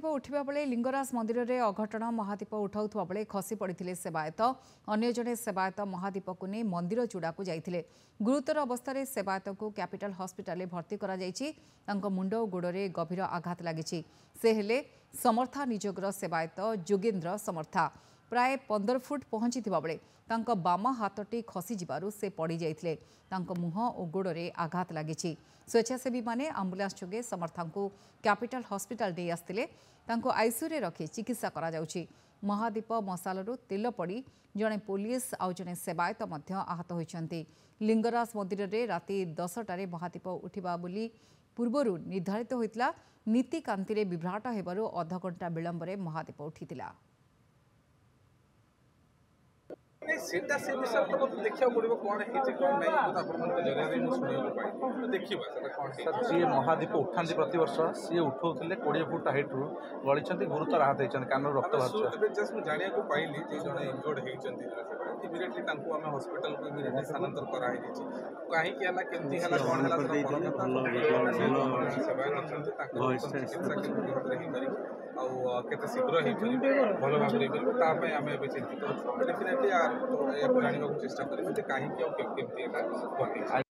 महादीप उठा बेले लिंगराज मंदिर में अघटन महादीप उठाउथुवा बेले खसी पड़ते सेवायत अन्य जड़े सेवायत महादीप को नहीं मंदिर चूड़ा को जाते गुरुतर अवस्था सेवायत को कैपिटल हॉस्पिटल भर्ती कर मुंड और गोड़े गभीर आघात लगी से हेले समर्था निजोगर सेवायत जोगेन्द्र समर्था प्राय 15 फुट पहुंची बेले बाम हाथटी खसी से पड़ जाते मुह और गोड़े आघात लगी स्वेच्छासेवी माने आंबुलांस जोगे समर्था को कैपिटल हॉस्पिटल दे आसते आईसीयू रे रखी चिकित्सा करा जाउछि। महादीप मशालू तेल पड़ी जड़े पुलिस आउ जड़े सेवायत आहत होइछन्ति। लिंगराज मंदिर में राति 10टार महादीप उठिबा बोली पूर्वरु निर्धारित होइतला नीतिकांति रे विभ्राट हेबारु अधघंटा विलंबरे महादीप उठितिला। सेटा से विषय तो मत देखिया पड़िबो कोन हेचे कोन नै तो आपण मन जरिया रे सुनियो पाइ तो देखिबा सेटा कोन सर जी महादीप उठांती प्रति वर्ष सी उठौथिले 20 फुट हाइट रु गळिचंती गुरुतर आहत हेचन कान रक्त बाहर जस्ट मु जानिया को पाइली जे जने इंजर्ड हेचंती इमीडिएटली तांको हमें हॉस्पिटल को इमीडिएटली स्थानांतर करा हे छि काहे कि हला केमती हला कोन हला तो सेवा करछंती ताको चिकित्सा केंद्र रे करी आ केते शीघ्र हे भलो भाबरे ता पे हमें चिंतित डेफिनेटली जाना चेष्टा करेंगे कहीं केमती